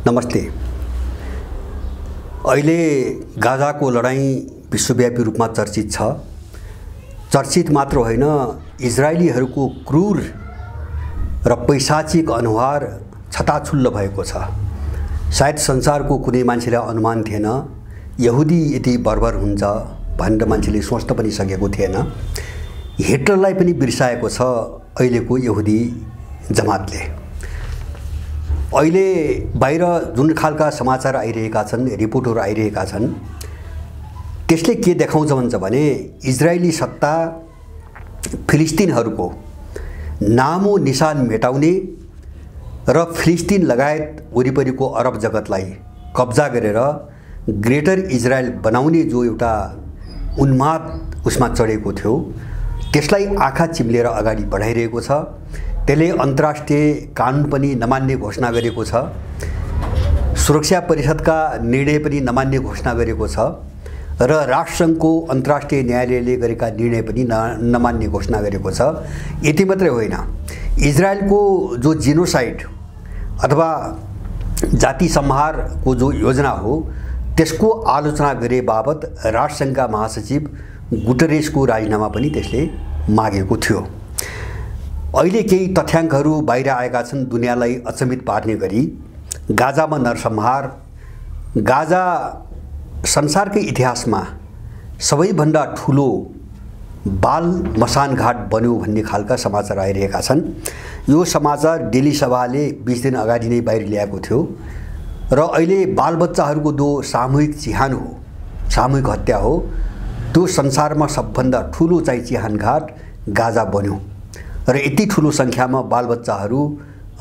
नमस्ते। अहिले गाजाको लडाईँ विश्वव्यापी रूपमा चर्चित छ। चर्चित मात्र होइन, इजरायलीहरूको क्रूर र पैशाचिक अनुहार छताछुल्ल भएको छ। सायद संसारको कुनै मान्छेलाई अनुमान थिएन यहुदी यति बर्बर हुन्छ भनेर मान्छेले सोच्न पनि सकेको थिएन। हिटलरलाई पनि बिर्साएको छ अहिलेको यहुदी जमातले। अहिले बाहिर जुन खालका समाचार आइरहेका छन्, रिपोर्टहरू आइरहेका छन्, त्यसले के देखाउँछ भन्छ भने इजरायली सत्ता फिलिस्तिनहरूको नामो निशान मेटाउने र फिलिस्तिन लगायत वरिपरिको अरब जगतलाई कब्जा गरेर ग्रेटर इजरायल बनाउने जो एउटा उन्माद उसमा चढेको थियो, त्यसलाई आँखा चिम्लेर अगाडि बढाइरहेको छ। त्यसले अन्तर्राष्ट्रिय कानुन पनि नमान्ने घोषणा गरेको छ, सुरक्षा परिषदका निर्णय पनि नमान्ने घोषणा गरेको छ र राष्ट्रसङ्घको अन्तर्राष्ट्रिय न्यायालयले गरेका निर्णय पनि नमान्ने घोषणा गरेको छ। यति मात्रै होइन, इजरायलको जो जिनोसाइड अथवा जाति संहारको जो योजना हो त्यसको आलोचना गरे बाबत राष्ट्रसङ्घका महासचिव गुटरेसको राजीनामा पनि त्यसले मागेको थियो। अहिले केही तथ्याङ्कहरू बाहिर आएका छन् दुनियाँलाई अचम्मित पार्ने गरी। गाजामा नरसंहार, गाजा संसारकै इतिहासमा सबैभन्दा ठुलो बाल मसानघाट बन्यो भन्ने खालका समाचार आइरहेका छन्। यो समाचार डेली सभाले 20 दिन अगाडि नै बाहिर ल्याएको थियो र अहिले बालबच्चाहरूको जो सामूहिक चिहान हो, सामूहिक हत्या हो, त्यो संसारमा सबभन्दा ठुलो चाहिँ चिहानघाट गाजा बन्यो र यति ठुलो सङ्ख्यामा बालबच्चाहरू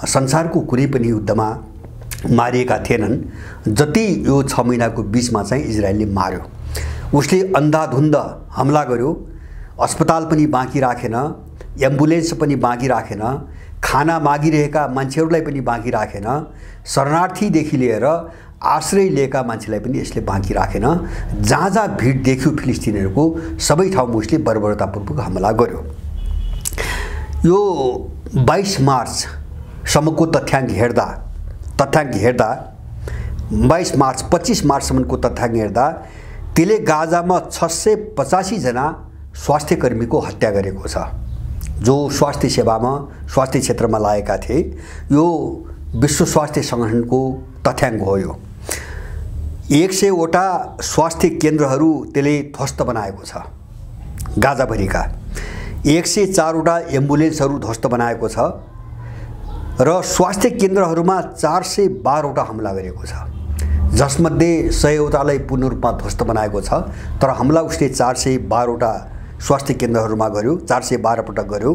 संसारको कुनै पनि युद्धमा मारिएका थिएनन् जति यो 6 महिनाको बीचमा चाहिँ इजरायलले मार्यो। उसले अन्धाधुन्द हमला गर्यो, अस्पताल पनि बाँकी राखेन, एम्बुलेन्स पनि बाँकी राखेन, खाना मागिरहेका मान्छेहरूलाई पनि बाँकी राखेन, शरणार्थीदेखि लिएर आश्रय लिएका मान्छेलाई पनि यसले बाँकी राखेन। जहाँ जहाँ भिड देख्यो फिलिस्तिनीहरूको सबै ठाउँमा उसले बर्बरतापूर्वक हमला गर्यो। यो 22 मार्चसम्मको तथ्याङ्क हेर्दा 22 मार्च 25 मार्चसम्मको तथ्याङ्क हेर्दा त्यसले गाजामा 685 जना स्वास्थ्यकर्मीको हत्या गरेको छ, जो स्वास्थ्य सेवामा स्वास्थ्य क्षेत्रमा लागेका थिए। यो विश्व स्वास्थ्य सङ्गठनको तथ्याङ्क हो। यो 100 वटा स्वास्थ्य केन्द्रहरू त्यसले ध्वस्त बनाएको छ। गाजाभरिका 104 वटा एम्बुलेन्सहरू ध्वस्त बनाएको छ र स्वास्थ्य केन्द्रहरूमा 412 वटा हमला गरेको छ, जसमध्ये 100 वटालाई पूर्ण रूपमा ध्वस्त बनाएको छ। तर हमला उसले 412 वटा स्वास्थ्य केन्द्रहरूमा गर्यो, 412 पटक गर्यो।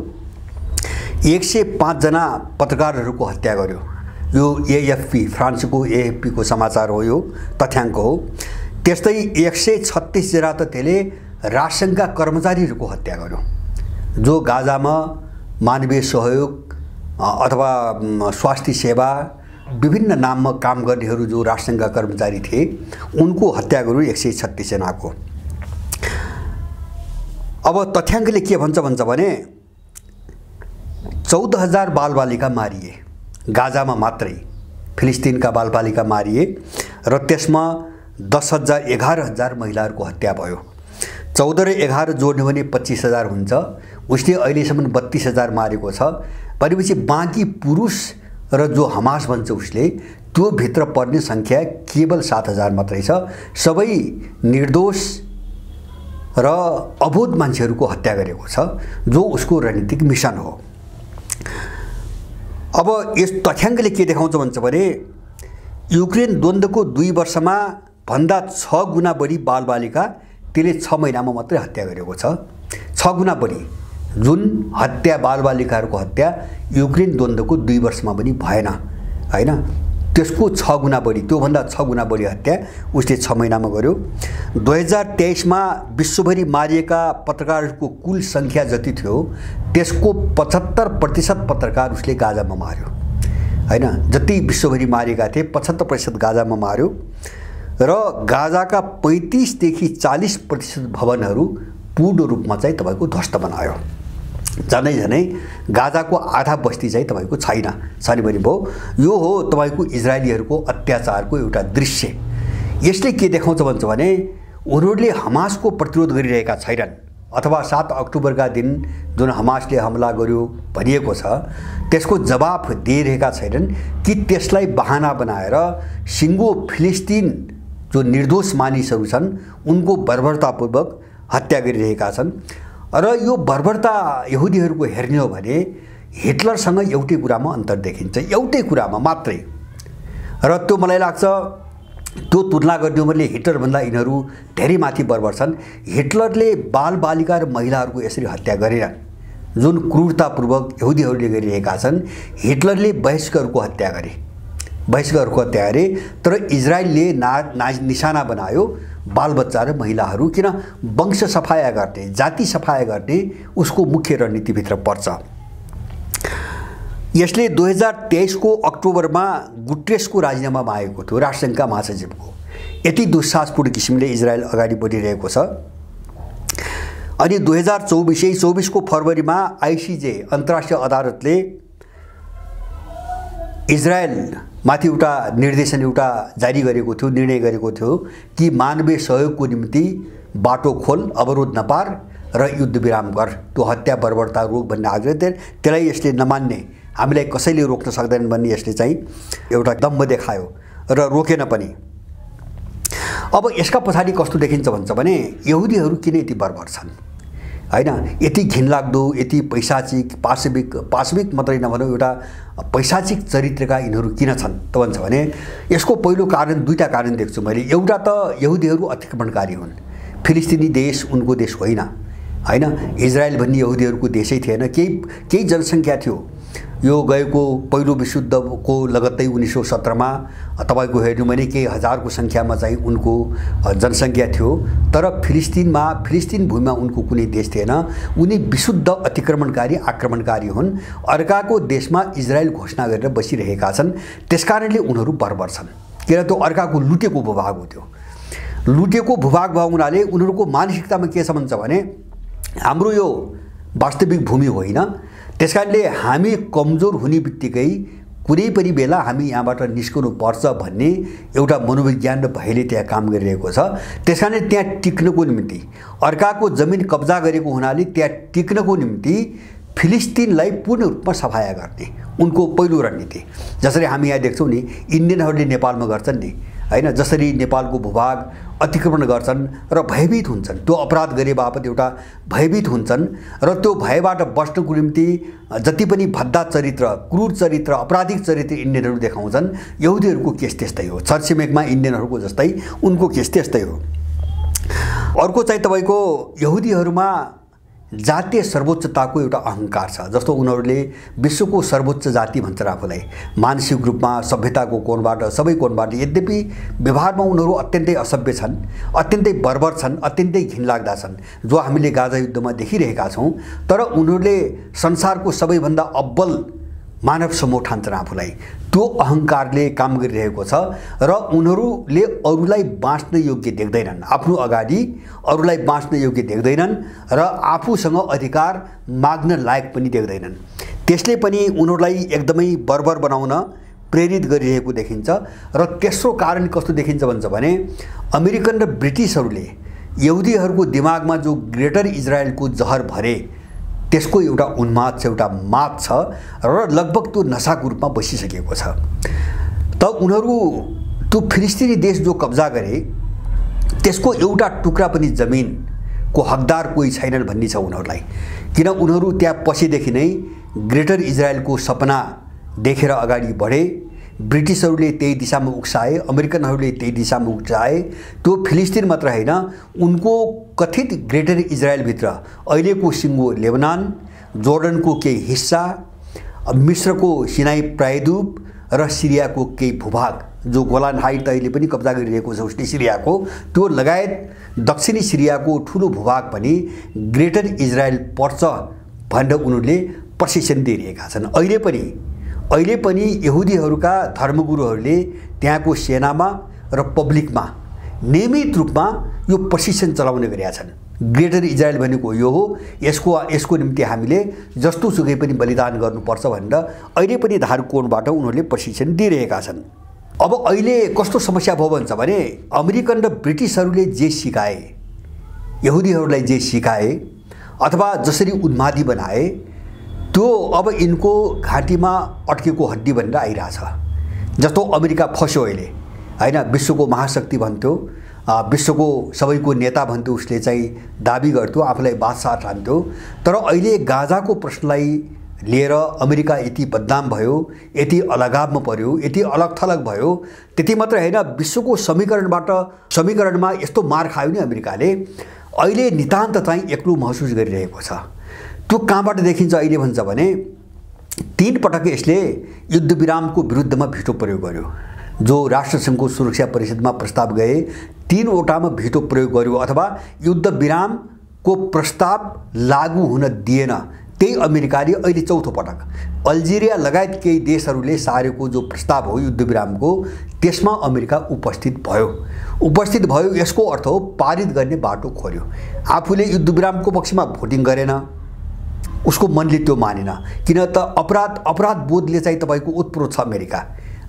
105 जना पत्रकारहरूको हत्या गर्यो। यो एएफपी, फ्रान्सको एएफपीको समाचार हो, यो तथ्याङ्क हो। त्यस्तै 136 जना त त्यसले राष्ट्रसङ्घका कर्मचारीहरूको हत्या गर्यो, जो गाजामा मानवीय सहयोग अथवा स्वास्थ्य सेवा विभिन्न नाममा काम गर्नेहरू जो राष्ट्रसङ्घका कर्मचारी थिए उनको हत्या गर्यो 136 जनाको। अब तथ्याङ्कले के भन्छ भने 14,000 बालबालिका मारिए गाजामा मात्रै, फिलिस्तिनका बालबालिका मारिए र त्यसमा 10,000 11,000 महिलाहरूको हत्या भयो। 14 र 11 जोड्ने भने 25,000 हुन्छ। उसले अहिलेसम्म 32,000 मारेको छ। भनेपछि बाँकी पुरुष र जो हमास भन्छ उसले, त्यो भित्र पर्ने सङ्ख्या केवल 7,000 मात्रै छ। सबै निर्दोष र अबोध मान्छेहरूको हत्या गरेको छ, जो उसको रणनीतिक मिसन हो। अब यस तथ्याङ्कले के देखाउँछ भन्छ भने युक्रेन द्वन्द्वको 2 वर्षमा भन्दा 6 गुणा बढी बालबालिका त्यसले 6 महिनामा मात्रै हत्या गरेको छ। 6 गुणा बढी जुन हत्या, बालबालिकाहरूको हत्या युक्रेन द्वन्द्वको 2 वर्षमा पनि भएन, हैन? त्यसको 6 गुणा बढी, त्योभन्दा 6 गुणा बढी हत्या उसले 6 महिनामा गर्यो। 2023मा विश्वभरि मारिएका पत्रकारहरूको कुल सङ्ख्या जति थियो त्यसको 75% पत्रकार उसले गाजामा मार्यो, हैन? जति विश्वभरि मारिएका थिए 75% गाजामा मार्यो र गाजाका 35 देखि 40% भवनहरू पूर्ण रूपमा चाहिँ तपाईको ध्वस्त बनायो। झनै गाजाको आधा बस्ती चाहिँ तपाईको छैन छानिबनी भयो। यो हो तपाईको इजरायलीहरूको अत्याचारको एउटा दृश्य। यसले के देखाउँछ भन्छ भने उनीहरूले हमासको प्रतिरोध गरिरहेका छैनन्, अथवा 7 अक्टोबरका दिन जुन हमासले हमला गर्यो भनिएको छ त्यसको जवाफ दिइरहेका छैनन् कि त्यसलाई बहाना बनाएर सिङ्गो फिलिस्तिन जो निर्दोष मानिसहरू छन् उनको बर्बरतापूर्वक हत्या गरिरहेका छन्। र यो बर्बरता यहुदीहरूको हेर्ने हो भने हिटलरसँग एउटै कुरामा अन्तर देखिन्छ, एउटै कुरामा मात्रै। र त्यो मलाई लाग्छ त्यो तुलना गर्ने हो भने हिटलरभन्दा यिनीहरू धेरै माथि बर्बर छन्। हिटलरले बालबालिका र महिलाहरूको यसरी हत्या गरेनन् जुन क्रूरतापूर्वक यहुदीहरूले गरिरहेका छन्। हिटलरले वयस्कहरूको हत्या गरे, तर इजरायलले निशाना बनायो बालबच्चा र महिलाहरू, किन वंश सफाया गर्ने, जाति सफाया गर्ने उसको मुख्य रणनीतिभित्र पर्छ। यसले 2023 को अक्टोबरमा गुटेरेसको राजीनामामा आएको थियो, राष्ट्रसङ्घका महासचिवको। यति दुस्साहसपूर्ण किसिमले इजरायल अगाडि बढिरहेको छ। अनि 2024 को फरवरीमा आइसिजे अन्तर्राष्ट्रिय अदालतले इजरायलमाथि एउटा निर्देशन जारी गरेको थियो, निर्णय गरेको थियो कि मानवीय सहयोगको निम्ति बाटो खोल, अवरोध नपार र युद्ध विराम गर। त्यो हत्या बर्बरता रोग भन्ने आग्रह त्यसलाई यसले नमान्ने, हामीलाई कसैले रोक्न सक्दैनन् भन्ने यसले चाहिँ एउटा दम्भ देखायो र रोकेन पनि। अब यसका पछाडि कस्तो देखिन्छ भन्छ भने यहुदीहरू किन यति बर्बर छन् हैन, यति घिनलाग्दो, यति पैशाचिक पाशविक मात्रै नभनौँ एउटा पैशाचिक चरित्रका यिनीहरू किन छन् त भन्छ भने यसको पहिलो कारण, दुईटा कारण देख्छु मैले। एउटा त यहुदीहरू अतिक्रमणकारी हुन्, फिलिस्तिनी देश उनको देश होइन हैन, इजरायल भन्ने यहुदीहरूको देशै थिएन, केही जनसङ्ख्या थियो। यो गएको पहिलो विश्वयुद्धको लगत्तै 1917 मा तपाईको हेर्नु भने केही हजारको सङ्ख्यामा चाहिँ उनको जनसङ्ख्या थियो, तर फिलिस्तिन भूमिमा उनको कुनै देश थिएन। उनी विशुद्ध अतिक्रमणकारी आक्रमणकारी हुन्, अर्काको देशमा इजरायल घोषणा गरेर बसिरहेका छन्। त्यसकारणले उनीहरू बर्बर छन्, किन त्यो अर्काको लुटेको भूभाग हो। त्यो लुटेको भूभाग भएको हुनाले उनीहरूको मानसिकतामा के छ भन्छ भने हाम्रो यो वास्तविक भूमि होइन, त्यसकारणले हामी कमजोर हुने बित्तिकै कुनै पनि बेला हामी यहाँबाट निस्कनु पर्छ भन्ने एउटा मनोविज्ञान र भयले त्यहाँ काम गरिरहेको छ। त्यसकारणले त्यहाँ टिक्नको निम्ति अर्काको जमिन कब्जा गरेको हुनाले त्यहाँ टिक्नको निम्ति फिलिस्तिनलाई पूर्ण रूपमा सफाया गर्ने उनको पहिलो रणनीति। जसरी हामी यहाँ देख्छौँ नि, इन्डियनहरूले नेपालमा गर्छन् नि हैन, जसरी नेपालको भूभाग अतिक्रमण गर्छन् र भयभीत हुन्छन्, त्यो अपराध गरे बापत एउटा भयभीत हुन्छन् र त्यो भयबाट बस्नको निम्ति जति पनि भद्दा चरित्र, क्रूर चरित्र, अपराधिक चरित्र इन्डियनहरू देखाउँछन्, यहुदीहरूको केस त्यस्तै हो। छरछिमेकमा इन्डियनहरूको जस्तै उनको केस त्यस्तै हो। अर्को चाहिँ तपाईको यहुदीहरूमा जातीय सर्वोच्चताको एउटा अहङ्कार छ। जस्तो उनीहरूले विश्वको सर्वोच्च जाति भन्छन् आफूलाई, मानसिक रूपमा, सभ्यताको कोणबाट, सबै कोणबाट। यद्यपि व्यवहारमा उनीहरू अत्यन्तै असभ्य छन्, अत्यन्तै बर्बर छन्, अत्यन्तै घिनलाग्दा छन्, जो हामीले गाजा युद्धमा देखिरहेका छौँ। तर उनीहरूले संसारको सबैभन्दा अब्बल मानव समूह ठान्छन् आफूलाई। त्यो अहङ्कारले काम गरिरहेको छ र उनीहरूले अरूलाई बाँच्न योग्य देख्दैनन्, आफ्नो अगाडि अरूलाई बाँच्न योग्य देख्दैनन् र आफूसँग अधिकार माग्न लायक पनि देख्दैनन्। त्यसले पनि उनीहरूलाई एकदमै बर्बर बनाउन प्रेरित गरिरहेको देखिन्छ। र तेस्रो कारण कस्तो देखिन्छ भन्छ भने अमेरिकन र ब्रिटिसहरूले यहुदीहरूको दिमागमा जो ग्रेटर इजरायलको जहर भरे त्यसको एउटा उन्माद छ, एउटा मात छ र लगभग त्यो नशाको रूपमा बसिसकेको छ। त उनीहरू त्यो फिलिस्तिनी देश जो कब्जा गरे त्यसको एउटा टुक्रा पनि जमिनको हकदार कोही छैनन् भन्ने छ उनीहरूलाई। किन उनीहरू त्यहाँ पसेदेखि नै ग्रेटर इजरायलको सपना देखेर अगाडि बढे। ब्रिटिसहरूले त्यही दिशामा उक्साए, अमेरिकनहरूले त्यही दिशामा उक्साए। त्यो फिलिस्तिन मात्र होइन, उनको कथित ग्रेटर इजरायलभित्र अहिलेको सिङ्गो लेबनान, जोर्डनको केही हिस्सा, मिस्रको सिनाई प्रायद्वीप र सिरियाको केही भूभाग, जो गोलान हाइट अहिले पनि कब्जा गरिरहेको छ उसले सिरियाको, त्यो लगायत दक्षिणी सिरियाको ठुलो भूभाग पनि ग्रेटर इजरायल पर्छ भनेर उनीहरूले प्रशिक्षण दिइरहेका छन्। अहिले पनि यहुदीहरूका धर्मगुरुहरूले त्यहाँको सेनामा र पब्लिकमा नियमित रूपमा यो प्रशिक्षण चलाउने गरेका छन्। ग्रेटर इजरायल भनेको यो हो, यसको निम्ति हामीले जस्तोसुकै पनि बलिदान गर्नुपर्छ भनेर अहिले पनि धार्मिक कोणबाट उनीहरूले प्रशिक्षण दिइरहेका छन्। अब अहिले कस्तो समस्या भयो भन्छ भने अमेरिकन र ब्रिटिसहरूले जे सिकाए, यहुदीहरूलाई जे सिकाए अथवा जसरी उन्मादी बनाए त्यो अब यिनको घाँटीमा अड्केको हड्डी भनेर आइरहेछ। जस्तो अमेरिका फस्यो अहिले हैन, विश्वको महाशक्ति भन्थ्यो, विश्वको सबैको नेता भन्थ्यो, उसले चाहिँ दाबी गर्थ्यो, आफूलाई बादशाह ठान्थ्यो। तर अहिले गाजाको प्रश्नलाई लिएर अमेरिका यति बदनाम भयो, यति अलगावमा पर्यो, यति अलग थलग भयो। त्यति मात्र हैन, विश्वको समीकरणमा यस्तो मार खायो नि अमेरिकाले, अहिले नितान्त चाहिँ एक्लो महसुस गरिरहेको छ। त्यो कहाँबाट देखिन्छ अहिले भन्छ भने 3 पटक यसले युद्धविरामको विरुद्धमा भिटो प्रयोग गर्यो। जो राष्ट्रसङ्घको सुरक्षा परिषदमा प्रस्ताव गए 3 वटामा भिटो प्रयोग गर्यो अथवा युद्धविरामको प्रस्ताव लागू हुन दिएन। त्यही अमेरिकाले अहिले 4थो पटक अल्जेरिया लगायत केही देशहरूले सारेको जो प्रस्ताव हो युद्धविरामको, त्यसमा अमेरिका उपस्थित भयो। यसको अर्थ हो पारित गर्ने बाटो खोल्यो। आफूले युद्धविरामको पक्षमा भोटिङ गरेन, उसको मनले त्यो मानेन। किन त अपराध बोधले चाहिँ तपाईको उत्प्रोत छ अमेरिका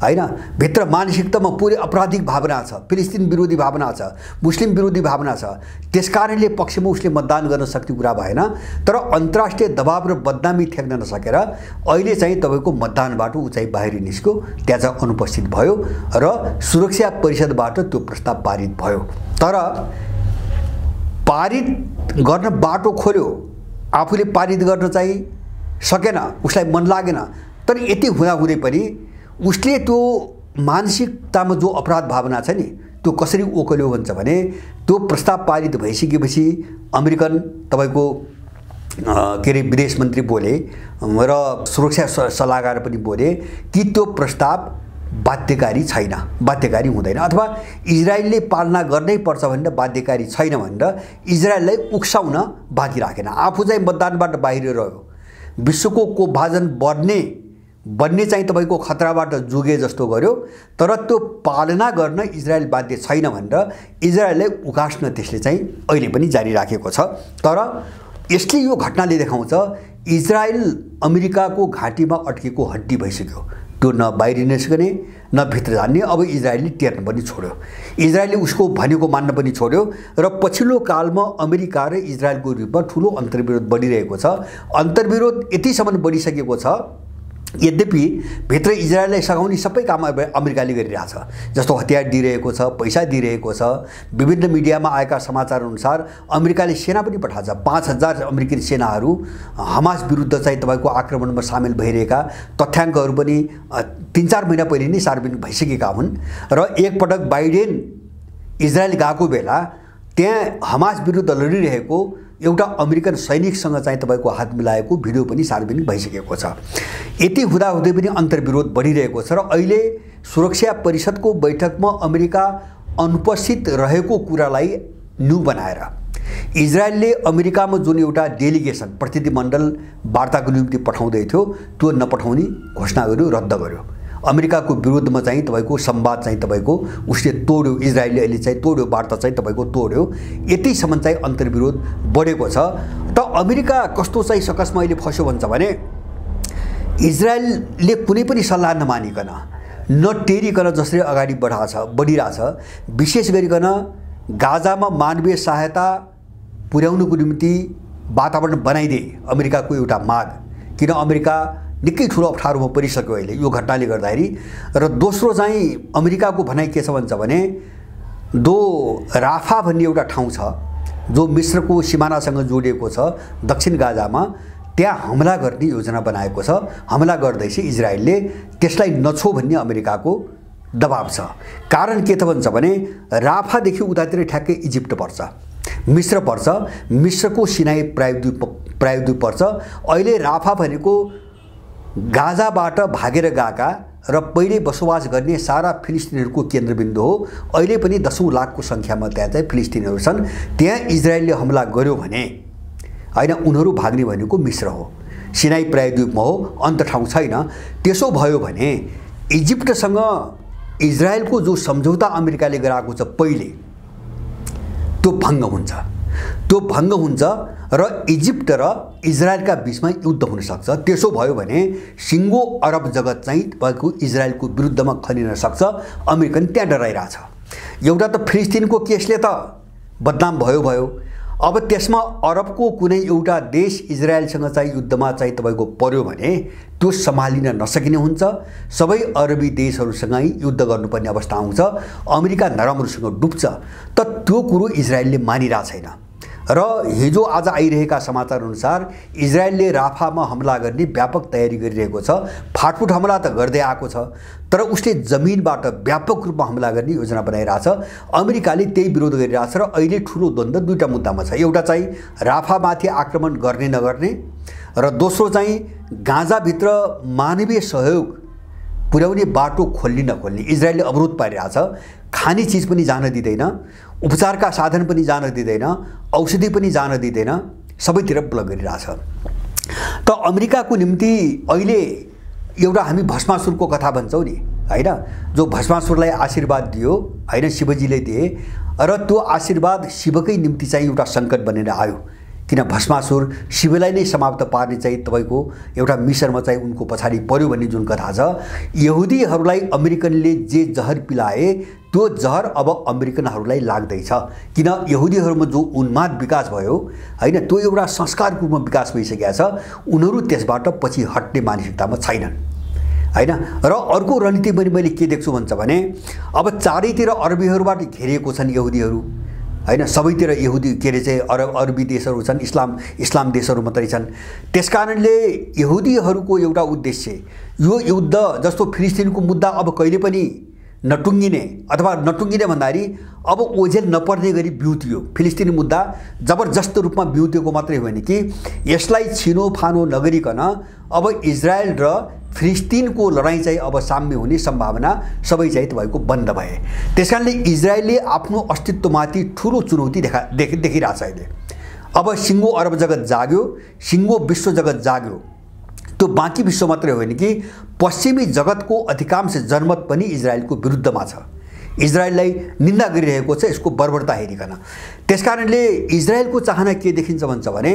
हैन। भित्र मानसिकतामा पुरै आपराधिक भावना छ, फिलिस्तिन विरोधी भावना छ, मुस्लिम विरोधी भावना छ। त्यसकारणले पक्षमा उसले मतदान गर्न सक्ने कुरा भएन। तर अन्तर्राष्ट्रिय दबाव र बदनामी ठेक्न नसकेर अहिले चाहिँ तपाईको मतदानबाट ऊ चाहिँ बाहिर निस्क्यो, त्यहाँ चाहिँ अनुपस्थित भयो र सुरक्षा परिषदबाट त्यो प्रस्ताव पारित भयो। तर पारित गर्न बाटो खोल्यो, आफूले पारित गर्न चाहिँ सकेन, उसलाई मन लागेन। तर यति हुँदाहुँदै पनि उसले त्यो मानसिकतामा जो अपराध भावना छ नि त्यो कसरी ओकल्यो भन्छ भने त्यो प्रस्ताव पारित भइसकेपछि अमेरिकन तपाईको के अरे विदेश मन्त्री बोले र सुरक्षा सल्लाहकार पनि बोले कि त्यो प्रस्ताव बाध्यकारी छैन, बाध्यकारी हुँदैन, अथवा इजरायलले पालना गर्नै पर्छ भनेर बाध्यकारी छैन भनेर इजरायललाई उक्साउन बाँकी राखेन। आफू चाहिँ मतदानबाट बाहिर रह्यो, विश्वको कोपभाजन बन्ने चाहिँ तपाईको खतराबाट जोगे जस्तो गर्यो। तर त्यो पालना गर्न इजरायल बाध्य छैन भनेर इजरायललाई उकास्न त्यसले चाहिँ अहिले पनि जारी राखेको छ। तर यसले यो घटनाले देखाउँछ इजरायल अमेरिकाको घाँटीमा अड्केको हड्डी भइसक्यो। त्यो न बाहिर निस्कने न भित्र जाने। अब इजरायलले टेर्न पनि छोड्यो, इजरायलले उसको भनेको मान्न पनि छोड्यो र पछिल्लो कालमा अमेरिका र इजरायलको रूपमा ठुलो अन्तर्विरोध बढिरहेको छ। अन्तर्विरोध यतिसम्म बढिसकेको छ यद्यपि भित्र इजरायललाई सघाउने सबै काम अमेरिकाले गरिरहेछ। जस्तो हतियार दिइरहेको छ, पैसा दिइरहेको छ। विभिन्न मिडियामा आएका समाचार अनुसार अमेरिकाले सेना पनि पठान्छ। 5000 अमेरिकी सेनाहरू हमास विरुद्ध चाहिँ तपाईको आक्रमणमा सामेल भइरहेका तथ्याङ्कहरू पनि 3-4 महिना पहिले नै सार्वजनिक भइसकेका हुन्। र एकपटक बाइडेन इजरायल गएको बेला त्यहाँ हमास विरुद्ध लडिरहेको एउटा अमेरिकन सैनिकसँग चाहिँ तपाईको हात मिलाएको भिडियो पनि सार्वजनिक भइसकेको छ। यति हुँदाहुँदै पनि अन्तर्विरोध बढिरहेको छ र अहिले सुरक्षा परिषदको बैठकमा अमेरिका अनुपस्थित रहेको कुरालाई न्यू बनाएर इजरायलले अमेरिकामा जुन एउटा डेलिगेसन प्रतिनिधिमण्डल वार्ताको निम्ति पठाउँदै थियो त्यो नपठाउने घोषणा गर्यो, रद्द गर्यो। अमेरिकाको विरुद्धमा चाहिँ तपाईको संवाद चाहिँ तपाईको उसले तोड्यो, इजरायलले अहिले चाहिँ तोड्यो, वार्ता चाहिँ तपाईको तोड्यो। यतिसम्म चाहिँ अन्तर्विरोध बढेको छ। त अमेरिका कस्तो चाहिँ सकसमा अहिले फस्यो भन्छ भने इजरायलले कुनै पनि सल्लाह नमानिकन नटेरिकन जसरी अगाडि बढिरहेछ, विशेष गरिकन गाजामा मानवीय सहायता पुर्याउनको निम्ति वातावरण बनाइदिए अमेरिकाको एउटा माग। किन अमेरिका निकै ठुलो अप्ठ्यारोमा परिसक्यो अहिले यो घटनाले गर्दाखेरि। र दोस्रो चाहिँ अमेरिकाको भनाइ के छ भन्छ भने राफा भन्ने एउटा ठाउँ छ जो मिस्रको सिमानासँग जोडिएको छ दक्षिण गाजामा, त्यहाँ हमला गर्ने योजना बनाएको छ। हमला गर्दैछ इजरायलले, त्यसलाई नछो भन्ने अमेरिकाको दबाब छ। कारण के त भन्छ भने राफादेखि उतातिर ठ्याक्कै इजिप्ट पर्छ, मिस्र पर्छ, मिस्रको सिनाई प्रायद्वीप पर्छ। अहिले राफा भनेको गाजाबाट भागेर गएका र पहिले बसोबास गर्ने सारा फिलिस्तिनीहरूको केन्द्रबिन्दु हो। अहिले पनि 10 लाखको सङ्ख्यामा त्यहाँ चाहिँ फिलिस्तिनीहरू छन्। त्यहाँ इजरायलले हमला गर्यो भने हैन, उनीहरू भाग्ने भनेको मिस्र हो, सिनाई प्रायद्वीपमा हो, अन्त ठाउँ छैन। त्यसो भयो भने इजिप्टसँग इजरायलको जो सम्झौता अमेरिकाले गराएको छ पहिले त्यो भङ्ग हुन्छ। त्यो भङ्ग हुन्छ र इजिप्ट र इजरायलका बीचमा युद्ध हुन सक्छ। त्यसो भयो भने सिङ्गो अरब जगत चाहिँ तपाईँको इजरायलको विरुद्धमा खनिन सक्छ। अमेरिकन त्यहाँ डराइरहेछ। एउटा त फिलिस्तिनको केसले त बदनाम भयो, अब त्यसमा अरबको कुनै एउटा देश इजरायलसँग चाहिँ युद्धमा चाहिँ तपाईँको पर्यो भने त्यो सम्हालिन नसकिने हुन्छ। सबै अरबी देशहरूसँगै युद्ध गर्नुपर्ने अवस्था आउँछ। अमेरिका नराम्रोसँग डुब्छ। त त्यो कुरो इजरायलले मानिरहेको छैन र हिजो आज आइरहेका समाचार अनुसार इजरायलले राफामा हमला गर्ने व्यापक तयारी गरिरहेको छ। फाटफुट हमला त गर्दै आएको छ, तर उसले जमिनबाट व्यापक रूपमा हमला गर्ने योजना बनाइरहेछ। अमेरिकाले त्यही विरोध गरिरहेछ र अहिले ठुलो द्वन्द्व दुईटा मुद्दामा छ। एउटा चाहिँ राफामाथि आक्रमण गर्ने नगर्ने र दोस्रो चाहिँ गाजाभित्र मानवीय सहयोग पुर्याउने बाटो खोल्ने नखोल्ने। इजरायलले अवरोध पारिरहेछ। खाने चिज पनि जान दिँदैन, उपचारका साधन पनि जान दिँदैन, औषधि पनि जान दिँदैन, सबैतिर ब्लक गरिरहेछ। त अमेरिकाको निम्ति अहिले एउटा हामी भस्मासुरको कथा भन्छौँ नि हैन, जो भस्मासुरलाई आशीर्वाद दियो हैन, शिवजीले दिए र त्यो आशीर्वाद शिवकै निम्ति चाहिँ एउटा सङ्कट बनेर आयो। किन भस्मासुर शिवलाई नै समाप्त पार्ने चाहिँ तपाईँको एउटा मिसनमा चाहिँ उनको पछाडि पर्यो भन्ने जुन कथा छ। यहुदीहरूलाई अमेरिकनले जे जहर पिलाए त्यो जहर अब अमेरिकनहरूलाई लाग्दैछ। किन यहुदीहरूमा जो उन्माद विकास भयो हैन, त्यो एउटा संस्कारको रूपमा विकास भइसकेको छ। उनीहरू त्यसबाट पछि हट्ने मानसिकतामा छैनन् हैन। र अर्को रणनीति पनि मैले के देख्छु भन्छ भने अब चारैतिर अरबीहरूबाट घेरिएको छन् यहुदीहरू हैन। सबैतिर यहुदी के अरे चाहिँ अरबी देशहरू छन्, इस्लाम देशहरू मात्रै छन्। त्यसकारणले यहुदीहरूको एउटा उद्देश्य यो युद्ध जस्तो फिलिस्तिनको मुद्दा अब कहिले पनि नटुङ्गिने अथवा नटुङ्गिने भन्दाखेरि अब ओझेल नपर्ने गरी बिउतियो। फिलिस्तिनी मुद्दा जबरजस्त रूपमा बिउतिएको मात्रै होइन कि यसलाई छिनोफानो नगरिकन अब इजरायल र फिलिस्तिनको लडाईँ चाहिँ अब साम्य हुने सम्भावना सबै चाहिँ तपाईँको बन्द भए। त्यसकारणले इजरायलले आफ्नो अस्तित्वमाथि ठुलो चुनौती देखिरहेछ अहिले। अब सिङ्गो अरब जगत जाग्यो, सिङ्गो विश्व जगत जाग्यो। त्यो बाँकी विश्व मात्रै होइन कि पश्चिमी जगतको अधिकांश जनमत पनि इजरायलको विरुद्धमा छ। इजरायललाई निन्दा गरिरहेको छ यसको बर्बरता हेरिकन। त्यसकारणले इजरायलको चाहना के देखिन्छ भन्छ भने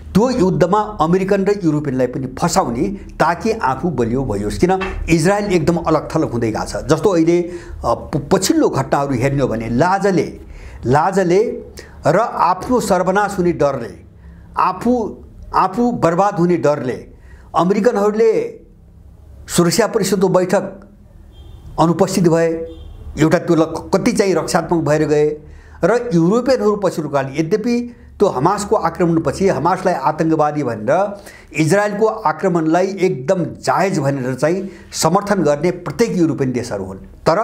त्यो युद्धमा अमेरिकन र युरोपियनलाई पनि फसाउने ताकि आफू बलियो भइयोस्। किन इजरायल एकदम अलग थलग हुँदै गएको छ। जस्तो अहिले पछिल्लो घटनाहरू हेर्ने हो भने लाजले र आफ्नो सर्वनाश हुने डरले, आफू बर्बाद हुने डरले अमेरिकनहरूले सुरक्षा परिषदको बैठक अनुपस्थित भए। एउटा त्यो कति चाहिँ रक्षात्मक भएर गए र युरोपियनहरू पछिल्लो काल यद्यपि त्यो हमासको आक्रमणपछि हमासलाई आतंकवादी भनेर इजरायलको आक्रमणलाई एकदम जायज भनेर चाहिँ समर्थन गर्ने प्रत्येक युरोपियन देशहरू हुन्। तर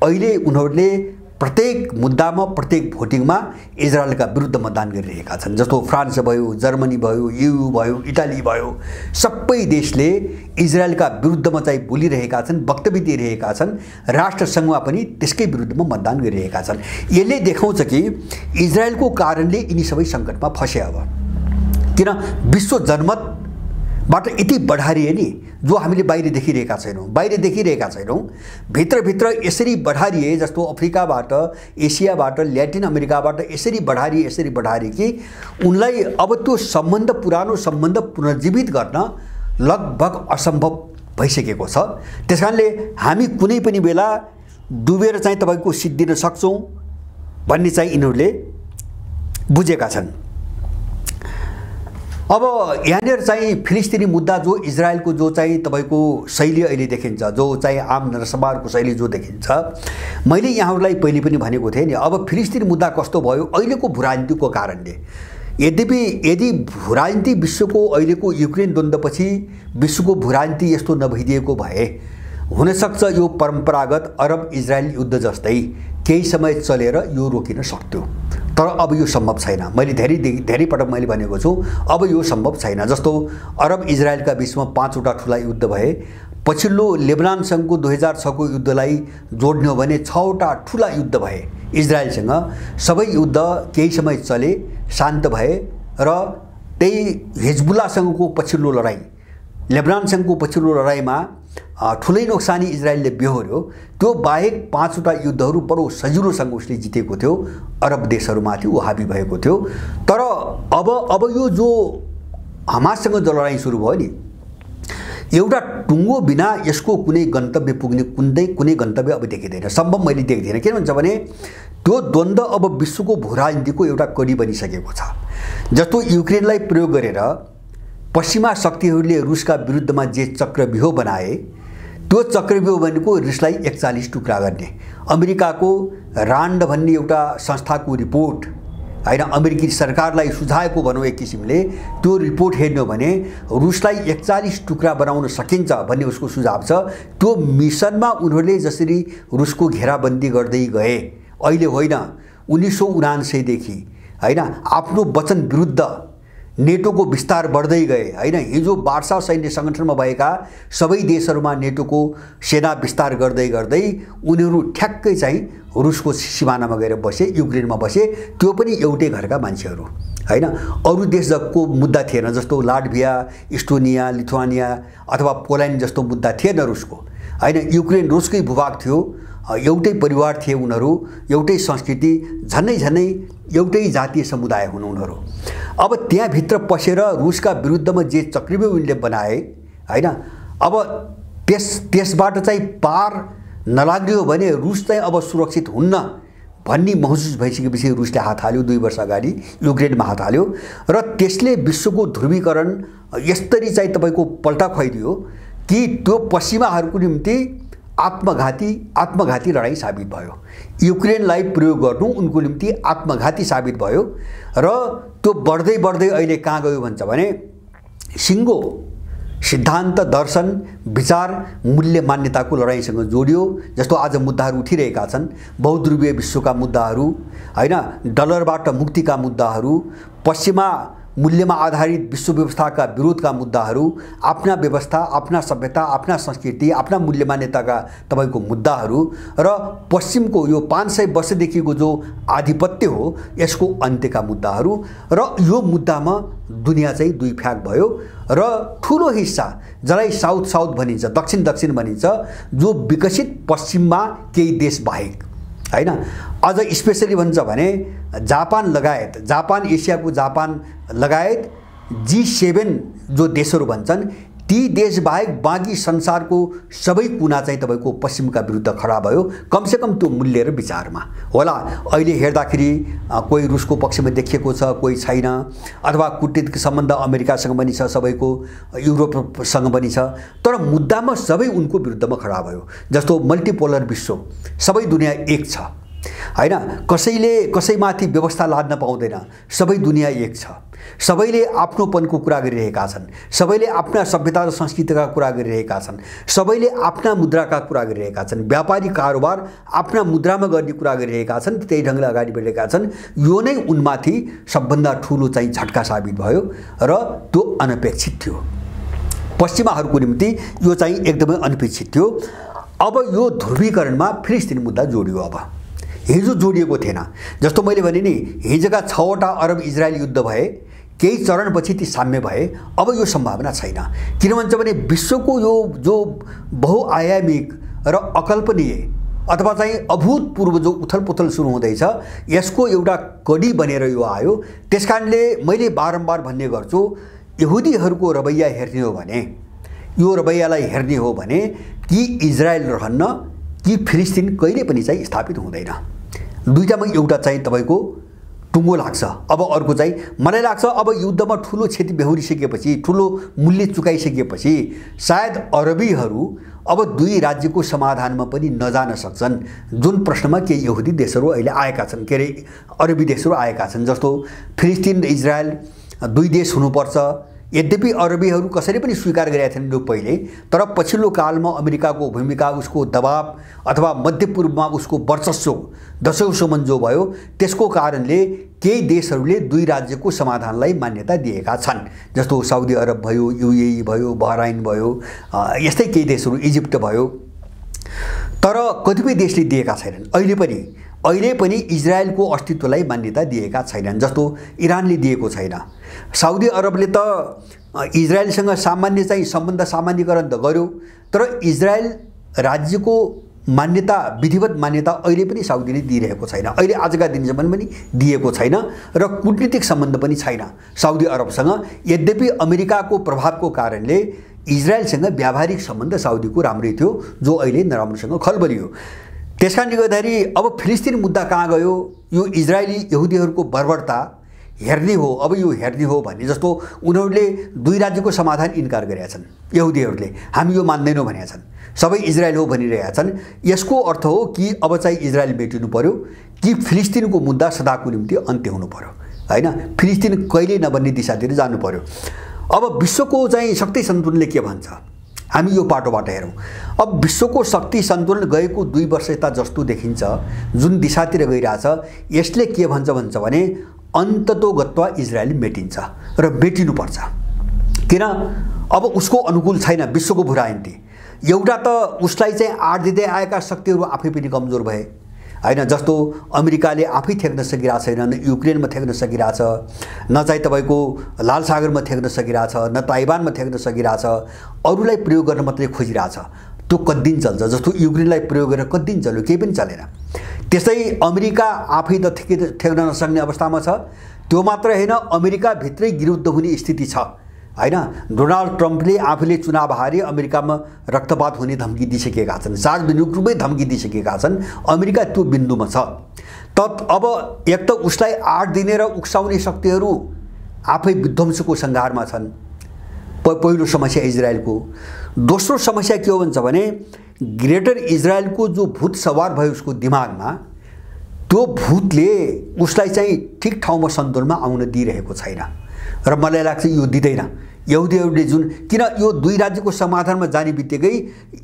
अहिले उनीहरूले प्रत्येक मुद्दामा प्रत्येक भोटिङमा इजरायलका विरुद्ध मतदान गरिरहेका छन्। जस्तो फ्रान्स भयो, जर्मनी भयो, EU भयो, इटाली भयो, सबै देशले इजरायलका विरुद्धमा चाहिँ बोलिरहेका छन्, वक्तव्य दिइरहेका छन्। राष्ट्रसङ्घमा पनि त्यसकै विरुद्धमा मतदान गरिरहेका छन्। यसले देखाउँछ कि इजरायलको कारणले यिनी सबै सङ्कटमा फसे। अब किन विश्व जनमतबाट यति बढारिए नि, जो हामीले बाहिर देखिरहेका छैनौँ, भित्रभित्र यसरी बढारिए। जस्तो अफ्रिकाबाट, एसियाबाट, ल्याटिन अमेरिकाबाट यसरी बढारिए कि उनलाई अब त्यो सम्बन्ध, पुरानो सम्बन्ध पुनर्जीवित गर्न लगभग असम्भव भइसकेको छ। त्यसकारणले हामी कुनै पनि बेला डुबेर चाहिँ तपाईँको सिद्धिन सक्छौँ भन्ने चाहिँ यिनीहरूले बुझेका छन्। अब यहाँनिर चाहिँ फिलिस्तिनी मुद्दा जो इजरायलको जो चाहिँ तपाईँको शैली अहिले देखिन्छ, जो चाहिँ आम नरसंहारको शैली जो देखिन्छ, मैले यहाँहरूलाई पहिले पनि भनेको थिएँ नि। अब फिलिस्तिनी मुद्दा कस्तो भयो अहिलेको भूराजनीतिको कारणले। यदि भूराजनीति विश्वको अहिलेको युक्रेन द्वन्द्वपछि विश्वको भूराजनीति यस्तो नभइदिएको भए हुनसक्छ यो परम्परागत अरब इजरायल युद्ध जस्तै केही समय चलेर यो रोकिन सक्थ्यो। तर अब यो सम्भव छैन। मैले धेरै पटक मैले भनेको छु, अब यो सम्भव छैन। जस्तो अरब इजरायलका बीचमा 5 वटा ठुला युद्ध भए। पछिल्लो लेबनानसँगको 2006 को युद्धलाई जोड्ने हो भने 6 वटा ठुला युद्ध भए इजरायलसँग। सबै युद्ध केही समय चले, शान्त भए र त्यही हिजबुल्लासँगको पछिल्लो लडाईँ, लेबनानसँगको पछिल्लो लडाईँमा ठुलै नोक्सानी इजरायलले बेहोर्यो। त्यो बाहेक 5वटा युद्धहरू बडो सजिलोसँग उसले जितेको थियो, अरब देशहरूमाथि ऊ हाबी भएको थियो। तर अब यो जो हमाससँग जो लडाइँ सुरु भयो नि, एउटा टुङ्गो बिना यसको कुनै गन्तव्य पुग्ने कुनै गन्तव्य अब देखिँदैन, सम्भव मैले देख्दिनँ। किन भन्छ भने त्यो द्वन्द्व अब विश्वको भूराजनीतिको एउटा कडी बनिसकेको छ। जस्तो युक्रेनलाई प्रयोग गरेर पश्चिमा शक्तिहरूले रुसका विरुद्धमा जे चक्रव्यूह बनाए, त्यो चक्रव्यूह भनेको रुसलाई 41 टुक्रा गर्ने। अमेरिकाको रान्ड भन्ने एउटा संस्थाको रिपोर्ट हैन, अमेरिकी सरकारलाई सुझाएको भनौँ एक किसिमले, त्यो रिपोर्ट हेर्नु भने रुसलाई 41 टुक्रा बनाउन सकिन्छ भन्ने उसको सुझाव छ। त्यो मिसनमा उनीहरूले जसरी रुसको घेराबन्दी गर्दै गए, अहिले होइन 1979 देखि हैन, आफ्नो वचन विरुद्ध नेटोको विस्तार बढ्दै गए हैन। हिजो वार्सा सैन्य सङ्गठनमा भएका सबै देशहरूमा नेटोको सेना विस्तार गर्दै गर्दै उनीहरू ठ्याक्कै चाहिँ रुसको सिमानामा गएर बसे, युक्रेनमा बसे, त्यो पनि एउटै घरका मान्छेहरू हैन। अरू देशको मुद्दा थिएन, जस्तो लाटभिया, इस्टोनिया, लिथुआनिया अथवा पोल्यान्ड जस्तो मुद्दा थिएन रुसको हैन। युक्रेन रुसकै भूभाग थियो, एउटै परिवार थिए उनीहरू, एउटै संस्कृति, झन्नै एउटै जातीय समुदाय हुन् उनीहरू। अब त्यहाँभित्र पसेर रुसका विरुद्धमा जे चक्रव्यूह उनले बनाए हैन, अब त्यसबाट चाहिँ पार नलाग्ने हो भने रुस चाहिँ अब सुरक्षित हुन्न भन्ने महसुस भइसकेपछि रुसले हात हाल्यो 2 वर्ष अगाडि, युक्रेनमा हात हाल्यो र त्यसले विश्वको ध्रुवीकरण यसरी चाहिँ तपाईँको पल्टा खुवाइदियो कि त्यो पश्चिमाहरूको निम्ति आत्मघाती लडाइँ साबित भयो। युक्रेनलाई प्रयोग गर्नु उनको निम्ति आत्मघाती साबित भयो र त्यो बढ्दै बढ्दै अहिले कहाँ गयो भन्छ भने सिङ्गो सिद्धान्त, दर्शन, विचार, मूल्य, मान्यताको लडाइँसँग जोडियो। जस्तो आज मुद्दाहरू उठिरहेका छन्, बहुध्रुवीय विश्वका मुद्दाहरू हैन, डलरबाट मुक्तिका मुद्दाहरू, पश्चिमा मूल्यमा आधारित विश्व व्यवस्थाका विरोधका मुद्दाहरू, आफ्ना व्यवस्था, आफ्ना सभ्यता, आफ्ना संस्कृति, आफ्ना मूल्य मान्यताका तपाईँको मुद्दाहरू र पश्चिमको यो 500 वर्षदेखिको जो आधिपत्य हो यसको अन्त्यका मुद्दाहरू। र यो मुद्दामा दुनियाँ चाहिँ दुई फ्याक भयो र ठुलो हिस्सा जसलाई साउथ भनिन्छ, दक्षिण भनिन्छ, जो विकसित पश्चिममा केही देश बाहेक हैन, अझ स्पेसली भन्छ भने जापान एसियाको जापान लगायत G7 जो देशहरू भन्छन्, ती देश बाहेक बाँकी संसारको सबै कुना चाहिँ तपाईको पश्चिमका विरुद्ध खडा भयो, कमसेकम त्यो मूल्य र विचारमा होला। अहिले हेर्दाखेरि कोही रुसको पक्षमा देखिएको छ, कोही छैन, अथवा कूटनीतिक सम्बन्ध अमेरिकासँग पनि छ, सबैको युरोपसँग पनि छ, तर मुद्दामा सबै उनको विरुद्धमा खडा भयो। जस्तो मल्टिपोलर विश्व, सबै दुनिया एक छ हैन, कसैले कसैमाथि व्यवस्था लाद्न पाउँदैन, सबै दुनिया एक छ, सबैले आफ्नोपनको कुरा गरिरहेका छन्, सबैले आफ्ना सभ्यता र संस्कृतिका कुरा गरिरहेका छन्, सबैले आफ्ना मुद्राका कुरा गरिरहेका छन्, व्यापारिक कारोबार आफ्ना मुद्रामा गर्ने कुरा गरिरहेका छन्, त्यही ढङ्गले अगाडि बढिरहेका छन्। यो नै उनमाथि सबभन्दा ठुलो चाहिँ झट्का साबित भयो र त्यो अनपेक्षित थियो। पश्चिमाहरूको निम्ति यो चाहिँ एकदमै अनपेक्षित थियो। अब यो ध्रुवीकरणमा फिलिस्तिन मुद्दा जोडियो। अब हिजो जोडिएको थिएन। जस्तो मैले भने नि, हिजोका 6वटा अरब इजरायल युद्ध भए, केही चरणपछि ती साम्य भए, अब यो सम्भावना छैन। किन भन्छ भने विश्वको यो जो बहुआयामिक र अकल्पनीय अथवा चाहिँ अभूतपूर्व जो उथलपुथल सुरु हुँदैछ, यसको एउटा कडी बनेर यो आयो। त्यसकारणले मैले बारम्बार भन्ने गर्छु, यहुदीहरूको रवैया हेर्ने हो भने, यो रवैयालाई हेर्ने हो भने कि इजरायल रहन्न कि फिलिस्तिन कहिले पनि चाहिँ स्थापित हुँदैन। दुईटामा एउटा चाहिँ तपाईको टुङ्गो लाग्छ। अब अर्को चाहिँ मलाई लाग्छ अब युद्धमा ठुलो क्षति बेहोरिसकेपछि, ठुलो मूल्य चुकाइसकेपछि सायद अरबीहरू अब दुई राज्यको समाधानमा पनि नजान सक्छन्। जुन प्रश्नमा केही यहुदी देशहरू अहिले आएका छन्, के अरे अरबी देशहरू आएका छन्, जस्तो फिलिस्तिन र इजरायल दुई देश हुनुपर्छ। यद्यपि अरबीहरू कसैले पनि स्वीकार गरेका थिएनन् यो पहिले, तर पछिल्लो कालमा अमेरिकाको भूमिका, उसको दबाव अथवा मध्यपूर्वमा उसको वर्चस्व दशौँसम्म जो भयो, त्यसको कारणले केही देशहरूले दुई राज्यको समाधानलाई मान्यता दिएका छन्। जस्तो साउदी अरब भयो, UAE भयो, बहराइन भयो, यस्तै केही देशहरू, इजिप्ट भयो। तर कतिपय देशले दिएका छैनन्। अहिले पनि इजरायलको अस्तित्वलाई मान्यता दिएका छैनन्। जस्तो इरानले दिएको छैन। साउदी अरबले त इजरायलसँग सामान्य चाहिँ सम्बन्ध सामान्यकरण त गर्यो, तर इजरायल राज्यको मान्यता, विधिवत मान्यता अहिले पनि साउदीले दिइरहेको छैन। अहिले आजका दिनसम्म पनि दिएको छैन र कूटनीतिक सम्बन्ध पनि छैन साउदी अरबसँग। यद्यपि अमेरिकाको प्रभावको कारणले इजरायलसँग व्यावहारिक सम्बन्ध साउदीको राम्रै थियो, जो अहिले नराम्रोसँग खलबलियो। त्यसकारणले गर्दाखेरि अब फिलिस्तिन मुद्दा कहाँ गयो? यो इजरायली यहुदीहरूको बर्बरता हेर्ने हो। अब यो हेर्ने हो भने जस्तो उनीहरूले दुई राज्यको समाधान इन्कार गरेका छन्। यहुदीहरूले हामी यो मान्दैनौँ भनेका छन्, सबै इजरायल हो भनिरहेका छन्। यसको अर्थ हो कि अब चाहिँ इजरायल मेटिनु पर्यो कि फिलिस्तिनको मुद्दा सदाको निम्ति अन्त्य हुनु पर्यो, हैन? फिलिस्तिन कहिले नबन्ने दिशातिर जानु पर्यो। अब विश्वको चाहिँ शक्ति सन्तुलनले के भन्छ? हामी यो पाटोबाट हेरौँ। अब विश्वको शक्ति सन्तुलन गएको 2 वर्षता जस्तो देखिन्छ, जुन दिशातिर गइरहेछ, यसले के भन्छ भने अन्ततोगत्वा इजरायल मेटिन्छ र मेटिनुपर्छ। किन? अब उसको अनुकूल छैन विश्वको भूराजनीति। एउटा त उसलाई चाहिँ आड दिँदै आएका शक्तिहरू आफै पनि कमजोर भए, हैन? जस्तो अमेरिकाले आफै थेक्न सकिरहेको छैन, न युक्रेनमा थेक्न सकिरहेछ, न चाहिँ तपाईँको लाल सागरमा थेक्न सकिरहेछ, न ताइवानमा थेक्न सकिरहेछ। अरूलाई प्रयोग गर्न मात्रै खोजिरहेछ। त्यो कति दिन चल्छ? जस्तो युक्रेनलाई प्रयोग गरेर कति दिन चल्यो? केही पनि चलेन। त्यसै अमेरिका आफै त थेक्न नसक्ने अवस्थामा छ। त्यो मात्र होइन, अमेरिकाभित्रै गिरुद्ध हुने स्थिति छ, हैन? डोनाल्ड ट्रम्पले आफूले चुनाव हारे अमेरिकामा रक्तपात हुने धम्की दिइसकेका छन्, सार्वजनिक रूपमै धम्की दिइसकेका छन्। अमेरिका त्यो बिन्दुमा छ। अब एक त उसलाई आड दिने र उक्साउने शक्तिहरू आफै विध्वंसको सङ्घारमा छन्। पहिलो समस्या इजरायलको। दोस्रो समस्या के हो भन्छ भने ग्रेटर इजरायलको जो भूत सवार भयो उसको दिमागमा, त्यो भूतले उसलाई चाहिँ ठिक ठाउँमा सन्तुलनमा आउन दिइरहेको छैन र मलाई लाग्छ यो दिँदैन। यहुदीहरूले जुन, किन यो दुई राज्यको समाधानमा जाने बित्तिकै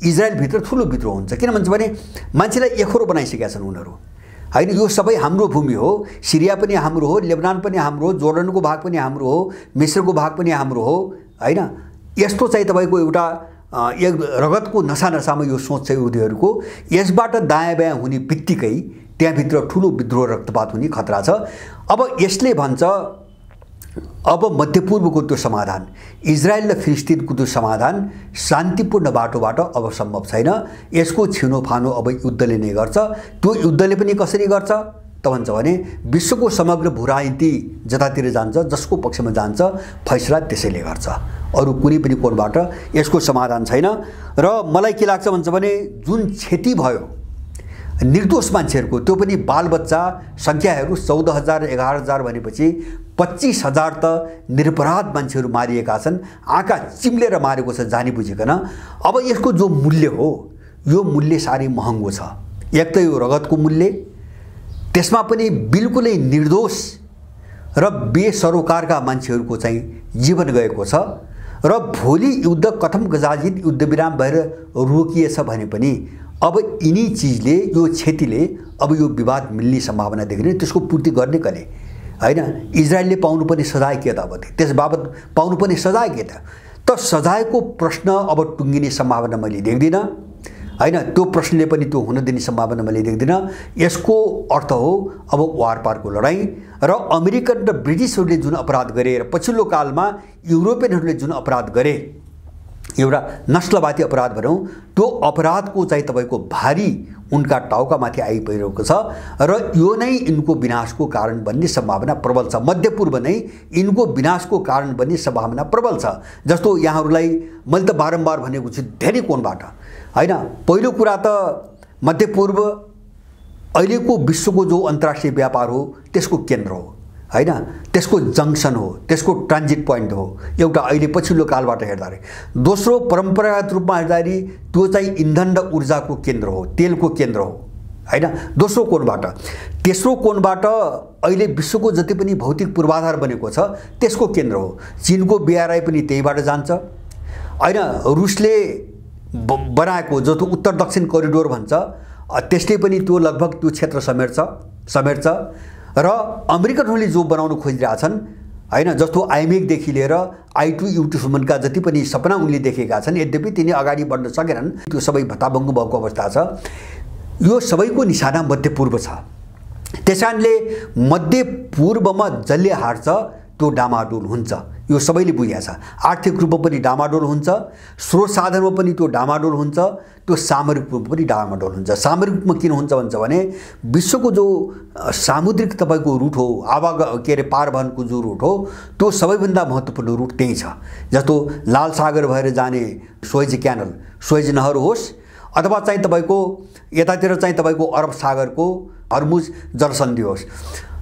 इजरायलभित्र ठुलो विद्रोह हुन्छ। किन भन्छ भने मान्छेलाई एकहोरो बनाइसकेका छन् उनीहरू, हैन? यो सबै हाम्रो भूमि हो, सिरिया पनि हाम्रो हो, लेबनान पनि हाम्रो हो, जोर्डनको भाग पनि हाम्रो हो, मिस्रको भाग पनि हाम्रो हो, हैन? यस्तो चाहिँ तपाईँको एउटा एक रगतको नसामा यो सोच छ यहुदीहरूको। यसबाट दायाँ बायाँ हुने बित्तिकै त्यहाँभित्र ठुलो विद्रोह रक्तपात हुने खतरा छ। अब यसले भन्छ अब मध्यपूर्वको त्यो समाधान, इजरायल र फिलिस्तिनको त्यो समाधान शान्तिपूर्ण बाटोबाट अब सम्भव छैन। यसको छिनोफानो अब युद्धले नै गर्छ। त्यो युद्धले पनि कसरी गर्छ त भन्छ भने विश्वको समग्र भूराजनीति जतातिर जान्छ, जसको पक्षमा जान्छ, फैसला त्यसैले गर्छ। अरू कुनै पनि कोणबाट यसको समाधान छैन। र मलाई के लाग्छ भन्छ भने जुन क्षति भयो निर्दोष मान्छेहरूको, त्यो पनि बालबच्चा सङ्ख्याहरू 14,000 11,000 भनेपछि 25,000 त निरपराध मान्छेहरू मारिएका छन्। आँखा चिम्लेर मारेको छ जानी बुझिकन। अब यसको जो मूल्य हो, यो मूल्य साह्रै महँगो छ। एक त यो रगतको मूल्य, त्यसमा पनि बिल्कुलै निर्दोष र बेसरोकारका मान्छेहरूको चाहिँ जीवन गएको छ। र भोलि युद्ध कथम गजाजित युद्धविराम भएर रोकिएछ भने पनि अब यिनी चिजले, यो क्षतिले अब यो विवाद मिल्ने सम्भावना देखिने। त्यसको पूर्ति गर्ने कसले, हैन? इजरायलले पाउनुपर्ने सजाय के त? अब त्यस बाबत पाउनुपर्ने सजाय के त? त सजायको प्रश्न अब टुङ्गिने सम्भावना मैले देख्दिनँ, हैन? त्यो प्रश्नले पनि त्यो हुन दिने सम्भावना मैले देख्दिनँ। यसको अर्थ हो अब वारपारको लडाईँ र अमेरिकन र ब्रिटिसहरूले जुन अपराध गरे र पछिल्लो कालमा युरोपियनहरूले जुन अपराध गरे, एउटा नस्लवादी अपराध भनौँ, त्यो अपराधको चाहिँ तपाईँको भारी उनका टाउकामाथि आइपरेको छ र यो नै यिनको विनाशको कारण बन्ने सम्भावना प्रबल छ। मध्यपूर्व नै यिनको विनाशको कारण बन्ने सम्भावना प्रबल छ। जस्तो यहाँहरूलाई मैले त बारम्बार भनेको छु धेरै कोणबाट, हैन? पहिलो कुरा त मध्यपूर्व अहिलेको विश्वको जो अन्तर्राष्ट्रिय व्यापार हो त्यसको केन्द्र हो, हैन? त्यसको जङ्सन हो, त्यसको ट्रान्जिट पोइन्ट हो एउटा अहिले पछिल्लो कालबाट हेर्दाखेरि। दोस्रो, परम्परागत रूपमा हेर्दाखेरि त्यो चाहिँ इन्धन र ऊर्जाको केन्द्र हो, तेलको केन्द्र हो, हैन? दोस्रो कोणबाट। तेस्रो कोणबाट अहिले विश्वको जति पनि भौतिक पूर्वाधार बनेको छ त्यसको केन्द्र हो। चीनको BRI पनि त्यहीबाट जान्छ, हैन? रुसले बनाएको जो उत्तर दक्षिण करिडोर भन्छ, त्यसले पनि त्यो लगभग त्यो क्षेत्र समेट्छ। र अमेरिकनहरूले जो बनाउन खोजिरहेछन्, हैन? जस्तो IMEC लिएर I2U2सम्मका जति पनि सपना उनले देखेका छन्, यद्यपि तिनी अगाडि बढ्न सकेनन्, त्यो सबै भत्ताभङ्ग भएको अवस्था छ। यो सबैको निशाना मध्यपूर्व छ। त्यसकारणले मध्यपूर्वमा जसले हार्छ त्यो डामाडोल हुन्छ। यो सबैले बुझेको छ। आर्थिक रूपमा पनि डामाडोल हुन्छ, स्रोत साधनमा पनि त्यो डामाडोल हुन्छ, त्यो सामरिक रूपमा पनि डामाडोल हुन्छ। सामरिक रूपमा किन हुन्छ भन्छ भने विश्वको जो सामुद्रिक तपाईँको रुट हो, पारवहनको जो रुट हो, त्यो सबैभन्दा महत्त्वपूर्ण रुट त्यही छ। जस्तो लाल सागर भएर जाने सुएज क्यानल, सुएज नहर होस्, अथवा चाहिँ तपाईँको यतातिर चाहिँ तपाईँको अरब सागरको हर्मुज जलसन्धि होस्,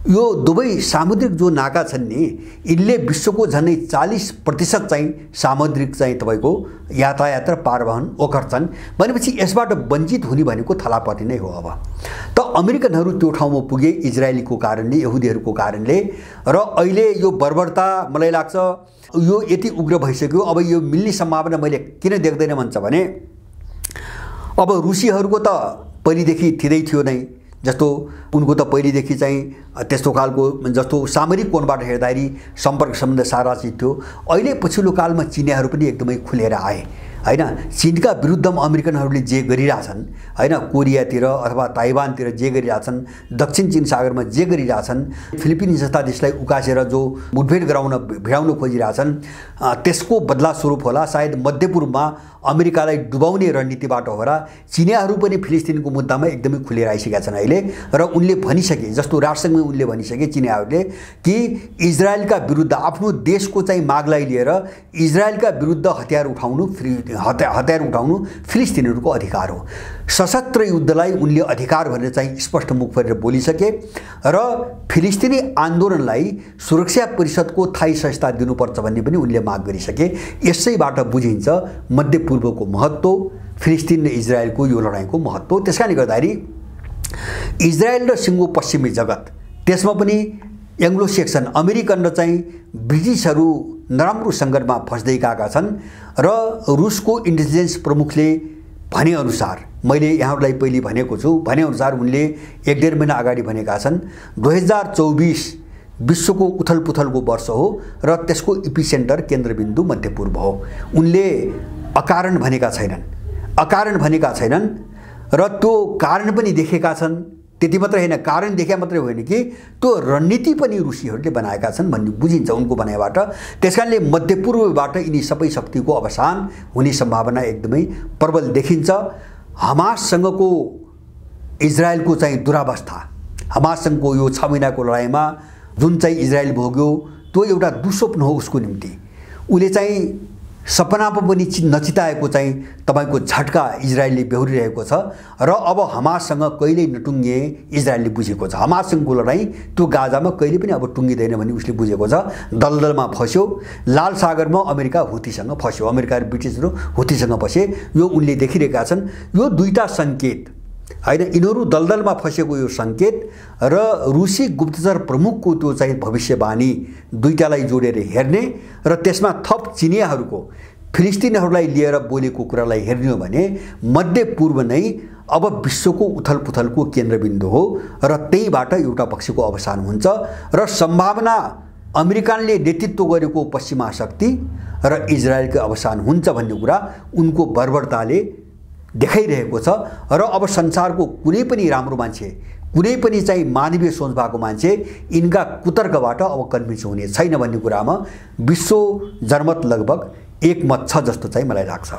यो दुवै सामुद्रिक जो नाका छन् नि, यिनले विश्वको झन्डै 40% चाहिँ सामुद्रिक चाहिँ तपाईँको यातायात र पारवहन ओखर्छन्। भनेपछि यसबाट वञ्चित हुने भनेको थलापति नै हो। अब त अमेरिकनहरू त्यो ठाउँमा पुगे इजरायलीको कारणले, यहुदीहरूको कारणले, र अहिले यो बर्बरता मलाई लाग्छ यो यति उग्र भइसक्यो। अब यो मिल्ने सम्भावना मैले किन देख्दैन भन्छ भने अब रुसीहरूको त पहिलेदेखि थिँदै थियो नै, जस्तो उनको त पहिलेदेखि चाहिँ त्यस्तो खालको जस्तो सामरिक कोणबाट हेर्दाखेरि सम्पर्क सम्बन्ध सारा चिज थियो। अहिले पछिल्लो कालमा चिनियाहरू पनि एकदमै खुलेर आए हैन। चीनका विरुद्धमा अमेरिकनहरूले जे गरिरहेछन् हैन, कोरियातिर अथवा ताइवानतिर जे गरिरहेछन्, दक्षिण चीन सागरमा जे गरिरहेछन्, फिलिपिन्स जस्ता देशलाई उकासेर जो मुठभेड गराउन भिडाउन खोजिरहेछन्, त्यसको बदला स्वरूप होला सायद मध्यपूर्वमा अमेरिकालाई डुबाउने रणनीतिबाट होला चिनियाहरू पनि फिलिस्तिनको मुद्दामा एकदमै खुलेर आइसकेका छन् अहिले। र उनले भनिसके, जस्तो राष्ट्रसङ्घमै उनले भनिसके चिनियाहरूले कि इजरायलका विरुद्ध आफ्नो देशको चाहिँ मागलाई लिएर इजरायलका विरुद्ध हतियार उठाउनु फिलिस्तिनीहरूको अधिकार हो। सशस्त्र युद्धलाई उनले अधिकार भनेर चाहिँ स्पष्ट मुख गरेर बोलिसके र फिलिस्तिनी आन्दोलनलाई सुरक्षा परिषदको थायी संस्था दिनुपर्छ भन्ने पनि उनले माग गरिसके। यसैबाट बुझिन्छ मध्यपूर्वको महत्त्व, फिलिस्तिन र इजरायलको यो लडाईँको महत्त्व। त्यसकारणले गर्दाखेरि इजरायल र सिङ्गो पश्चिमी जगत, त्यसमा पनि एङ्ग्लो सेक्सन अमेरिकन र चाहिँ ब्रिटिसहरू नराम्रो सङ्कटमा फस्दै गएका छन्। र रुसको इन्टेलिजेन्स प्रमुखले भनेअनुसार, मैले यहाँहरूलाई पहिले भनेको छु, भनेअनुसार उनले 1-1.5 महिना अगाडि भनेका छन् 2024 विश्वको उथलपुथलको वर्ष हो र त्यसको इपिसेन्टर केन्द्रबिन्दु मध्यपूर्व हो। उनले अकारण भनेका छैनन् र त्यो कारण पनि देखेका छन्। त्यति मात्रै होइन, कारण देखे मात्रै होइन कि त्यो रणनीति पनि रुसीहरूले बनाएका छन् भन्ने बुझिन्छ उनको भनाइबाट। त्यसकारणले मध्यपूर्वबाट यिनी सबै शक्तिको अवसान हुने सम्भावना एकदमै प्रबल देखिन्छ। हमाससँगको इजरायलको चाहिँ दुरावस्था, हमाससँगको यो 6 महिनाको लडाइँमा जुन चाहिँ इजरायल भोग्यो त्यो एउटा दुस्वप्न हो उसको निम्ति। उसले चाहिँ सपनामा पनि नचिताएको चाहिँ तपाईँको झट्का इजरायलले बेहोरिरहेको छ र अब हमाससँग कहिल्यै नटुङ्गिए इजरायलले बुझेको छ। हमाससँगको लडाईँ त्यो गाजामा कहिले पनि अब टुङ्गिँदैन भन्ने उसले बुझेको छ। दलदलमा फस्यो, लाल सागरमा अमेरिका हुतीसँग फस्यो, अमेरिका र ब्रिटिसहरू हुतीसँग फसे, यो उनले देखिरहेका छन्। यो दुईटा सङ्केत हैन, यिनीहरू दलदलमा फसेको यो सङ्केत र रुसी गुप्तचर प्रमुखको त्यो चाहिँ भविष्यवाणी दुईटालाई जोडेर हेर्ने र त्यसमा थप चिनियाहरूको फिलिस्तिनीहरूलाई लिएर बोलेको कुरालाई हेर्ने हो भने मध्यपूर्व नै अब विश्वको उथलपुथलको केन्द्रबिन्दु हो र त्यहीबाट एउटा पक्षको अवसान हुन्छ र सम्भावना अमेरिकाले नेतृत्व गरेको पश्चिमा शक्ति र इजरायलको अवसान हुन्छ भन्ने कुरा उनको बर्बरताले देखाइरहेको छ। र अब संसारको कुनै पनि राम्रो मान्छे, कुनै पनि चाहिँ मानवीय सोच भएको मान्छे यिनका कुतर्कबाट अब कन्भिन्स हुने छैन भन्ने कुरामा विश्व जनमत लगभग एकमत छ जस्तो चाहिँ मलाई लाग्छ।